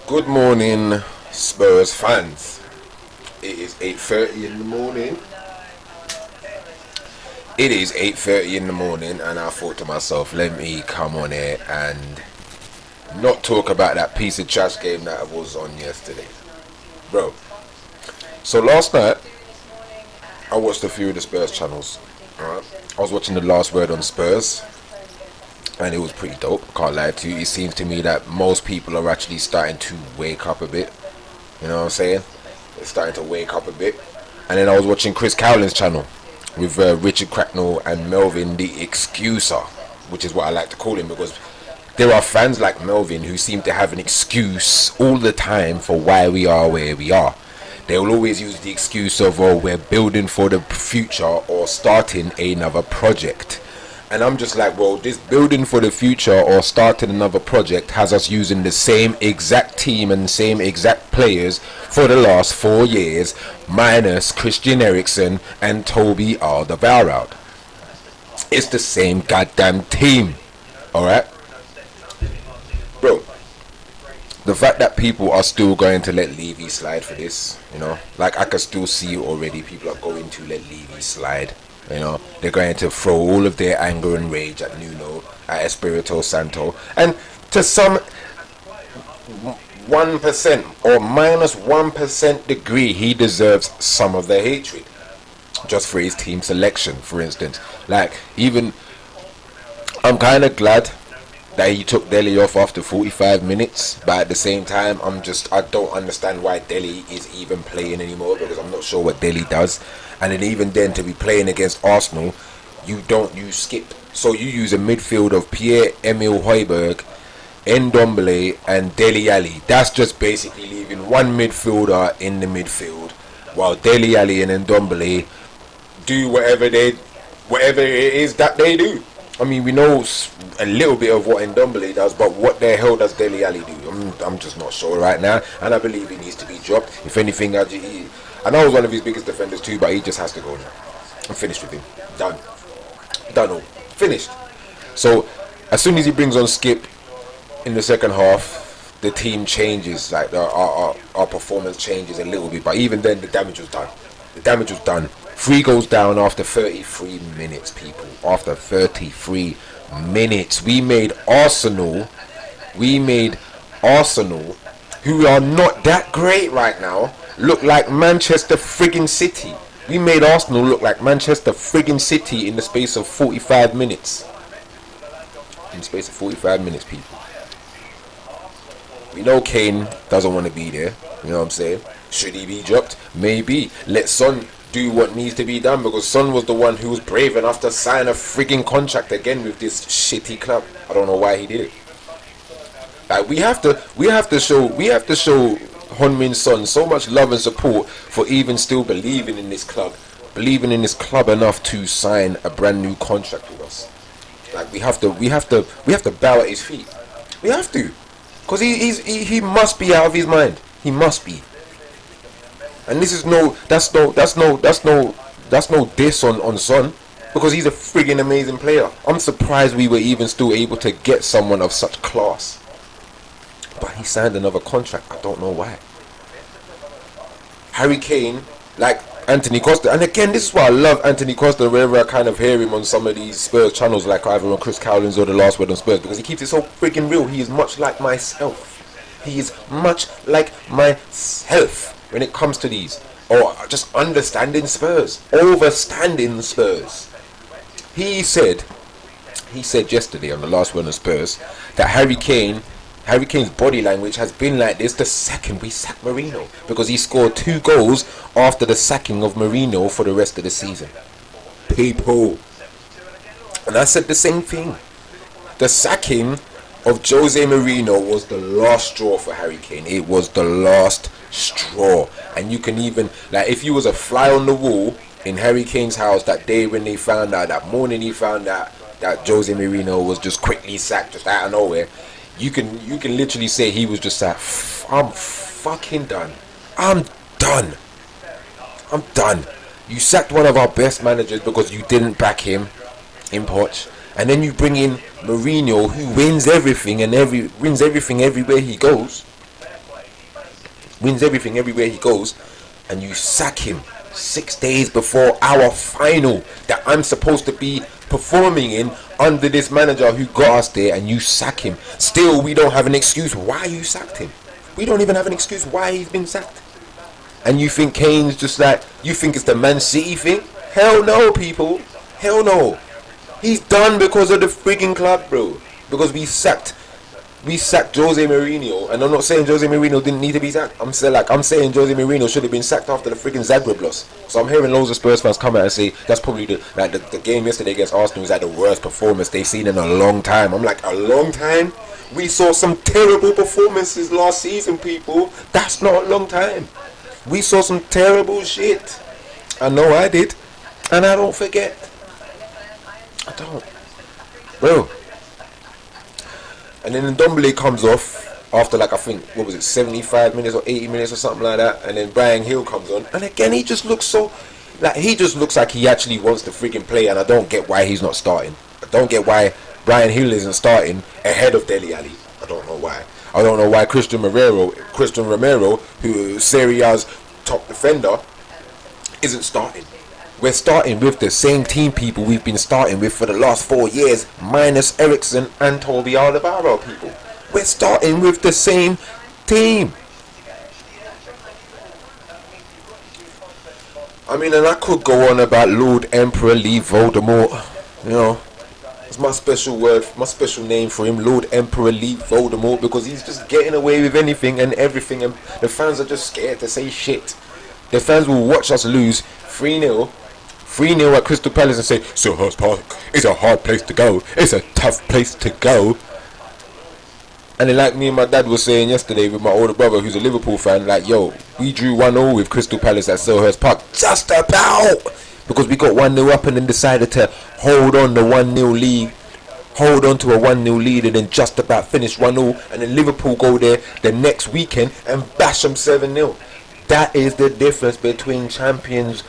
Good morning, Spurs fans. It is 8:30 in the morning. It is 8:30 in the morning, and I thought to myself, let me come on here and not talk about that piece of trash game that was on yesterday, bro. So last night, I watched a few of the Spurs channels. Alright, I was watching the last word on Spurs, and it was pretty dope. Can't lie to you. It seems to me that most people are actually starting to wake up a bit. You know what I'm saying? They're starting to wake up a bit. And then I was watching Chris Cowling's channel with Richard Cracknell and Melvin the Excuser, which is what I like to call him, because there are fans like Melvin who seem to have an excuse all the time for why we are where we are. They will always use the excuse of, oh, we're building for the future or starting another project. And I'm just like, well, this building for the future or starting another project has us using the same exact team and same exact players for the last 4 years, minus Christian Eriksen and Toby Alderweireld. It's the same goddamn team. Alright? Bro, the fact that people are still going to let Levy slide for this, like I can still see already people are going to let Levy slide. They're going to throw all of their anger and rage at Nuno, at Espirito Santo, and to some 1% or minus 1% degree, he deserves some of the hatred just for his team selection, for instance. Like, even I'm kind of glad that he took Dele off after 45 minutes, but at the same time, I don't understand why Dele is even playing anymore, because I'm not sure what Dele does. And then even then, to be playing against Arsenal, you skip. So you use a midfield of Pierre-Emile Højbjerg, Ndombele and Dele Alli. That's just basically leaving one midfielder in the midfield, while Dele Alli and Ndombele do whatever it is that they do. I mean, we know a little bit of what Ndombele does, but what the hell does Dele Alli do? I'm just not sure right now, and I believe he needs to be dropped. If anything, I know I was one of his biggest defenders too, but he just has to go now. I'm finished with him. Done all. Finished. So, as soon as he brings on Skip in the second half, the team changes. Like, our performance changes a little bit, but even then, the damage was done. 3 goes down after 33 minutes, people. After 33 minutes. We made Arsenal, who are not that great right now, look like Manchester friggin' City. We made Arsenal look like Manchester friggin' City in the space of 45 minutes. People. We know Kane doesn't want to be there. You know what I'm saying? Should he be dropped? Maybe. Let Son do what needs to be done, because Son was the one who was brave enough to sign a friggin' contract again with this shitty club. I don't know why he did it. Like, we have to show Heung-min Son so much love and support for even still believing in this club enough to sign a brand new contract with us. Like, we have to bow at his feet. We have to, because he must be out of his mind. He must be. And this is that's no diss on Son, because he's a friggin' amazing player. I'm surprised we were even still able to get someone of such class. But he signed another contract. I don't know why. Harry Kane, like Anthony Costa, and again, this is why I love Anthony Costa. Wherever I kind of hear him on some of these Spurs channels, like either on Chris Cowling's or the last word on Spurs, because he keeps it so freaking real. He is much like myself. When it comes to these, or just understanding Spurs, overstanding Spurs. He said yesterday on the last one of Spurs that Harry Kane's body language has been like this the second we sacked Mourinho, because he scored 2 goals after the sacking of Mourinho for the rest of the season. People. And I said the same thing. The sacking of Jose Mourinho was the last straw for Harry Kane. It was the last straw. And you can even, like, if you was a fly on the wall in Harry Kane's house that day when that morning he found out that Jose Mourinho was just quickly sacked just out of nowhere, you can literally say he was just like, I'm fucking done. I'm done. You sacked one of our best managers because you didn't back him in Poch. And then you bring in Mourinho, who wins everything everywhere he goes. wins everything everywhere he goes, and you sack him 6 days before our final that I'm supposed to be performing in under this manager who got us there, and you sack him. Still, we don't have an excuse why you sacked him. We don't even have an excuse why he's been sacked. And you think Kane's just like, you think it's the Man City thing? Hell no, people. Hell no. He's done because of the frigging club, bro. Because we sacked Jose Mourinho, and I'm not saying Jose Mourinho didn't need to be sacked. I'm saying Jose Mourinho should have been sacked after the freaking Zagreb loss. So I'm hearing loads of Spurs fans come out and say that's probably the game yesterday against Arsenal was like the worst performance they've seen in a long time. I'm like, a long time? We saw some terrible performances last season, people. That's not a long time. We saw some terrible shit. I know I did, and I don't forget. I don't, bro. And then Ndombele comes off after, like, I think, what was it, 75 minutes or 80 minutes or something like that. And then Brian Hill comes on. And again, he just looks so, like, he just looks like he actually wants to freaking play. And I don't get why he's not starting. I don't get why Brian Hill isn't starting ahead of Dele Alli. I don't know why. I don't know why Christian Romero, who Serie A's top defender, isn't starting. We're starting with the same team people we've been starting with for the last 4 years, minus Ericsson and Toby Alderweireld, people. We're starting with the same team. I mean, and I could go on about Lord Emperor Lee Voldemort. You know, it's my special word, my special name for him, Lord Emperor Lee Voldemort, because he's just getting away with anything and everything, and the fans are just scared to say shit. The fans will watch us lose 3-0 at Crystal Palace and say, Selhurst Park is a hard place to go. It's a tough place to go. And then, like me and my dad was saying yesterday with my older brother who's a Liverpool fan, like, yo, we drew 1-0 with Crystal Palace at Selhurst Park. Just about! Because we got 1-0 up and then decided to hold on to a 1-0 lead and then just about finish 1-0. And then Liverpool go there the next weekend and bash them 7-0. That is the difference between champions,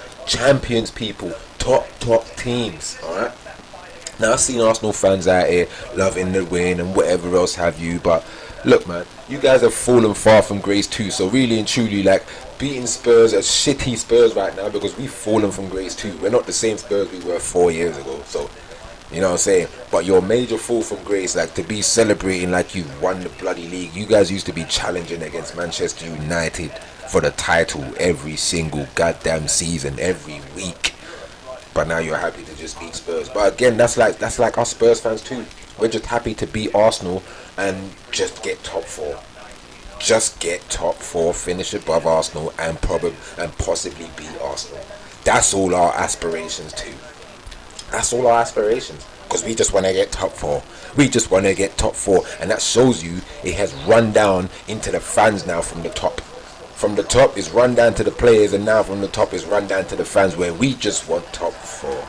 people, top teams. Alright. Now I've seen Arsenal fans out here loving the win and whatever else have you, but look, man, you guys have fallen far from grace too. So really and truly, like, beating Spurs are shitty Spurs right now because we've fallen from grace too. We're not the same Spurs we were 4 years ago. So, you know what I'm saying? But your major fall from grace, like, to be celebrating like you won the bloody league. You guys used to be challenging against Manchester United for the title every single goddamn season, every week. But now you're happy to just beat Spurs. But again, that's like us Spurs fans too. We're just happy to beat Arsenal and just get top 4. Just get top 4, finish above Arsenal, and possibly beat Arsenal. That's all our aspirations too. That's all our aspirations. Because we just want to get top 4. We just want to get top 4. And that shows you it has run down into the fans now from the top. From the top is run down to the players, and now from the top is run down to the fans, where we just want top 4.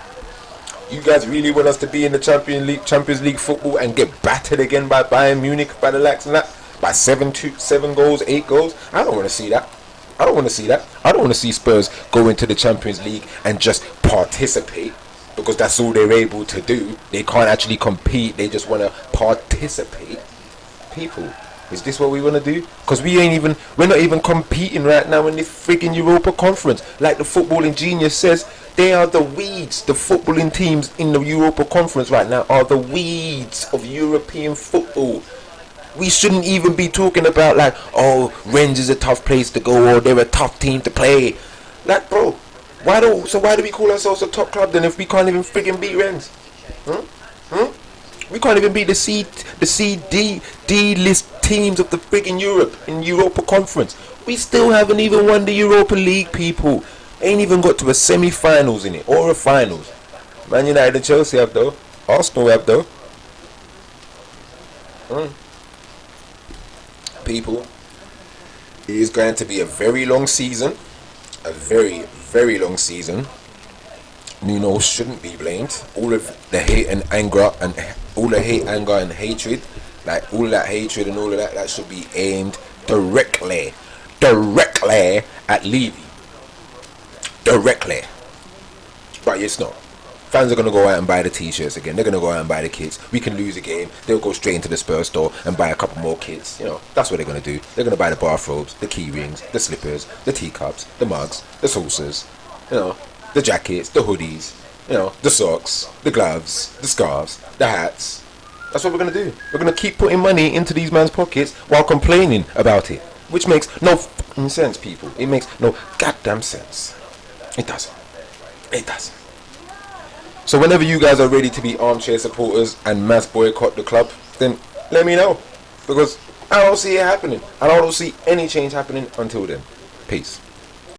You guys really want us to be in the Champions League football and get battered again by Bayern Munich, by the likes of that, by 7 goals, 8 goals? I don't want to see that. I don't want to see that. I don't want to see Spurs go into the Champions League and just participate, because that's all they're able to do. They can't actually compete. They just want to participate. People, is this what we want to do? Because we're not even competing right now in this freaking Europa Conference. Like the footballing genius says, they are the weeds. The footballing teams in the Europa Conference right now are the weeds of European football. We shouldn't even be talking about like, oh, Rennes is a tough place to go, or they're a tough team to play. Like, bro, why do we call ourselves a top club then if we can't even freaking beat Rennes? We can't even beat the C, D list teams of the friggin' Europe in Europa Conference. We still haven't even won the Europa League, people. Ain't even got to a semi-finals in it, or a finals. Man United and Chelsea have though. Arsenal have though. People, it is going to be a very long season. A very, very long season. Nuno shouldn't be blamed. All of the hate and anger and hatred, like all that hatred and all of that should be aimed directly at Levy. Directly. But it's not. Fans are going to go out and buy the t-shirts again. They're going to go out and buy the kits. We can lose a game. They'll go straight into the Spurs store and buy a couple more kits. You know, that's what they're going to do. They're going to buy the bathrobes, the key rings, the slippers, the teacups, the mugs, the saucers, you know, the jackets, the hoodies, you know, the socks, the gloves, the scarves, the hats. That's what we're going to do. We're going to keep putting money into these man's pockets while complaining about it. Which makes no fucking sense, people. It makes no goddamn sense. It doesn't. It doesn't. So whenever you guys are ready to be armchair supporters and mass boycott the club, then let me know. Because I don't see it happening. And I don't see any change happening until then. Peace.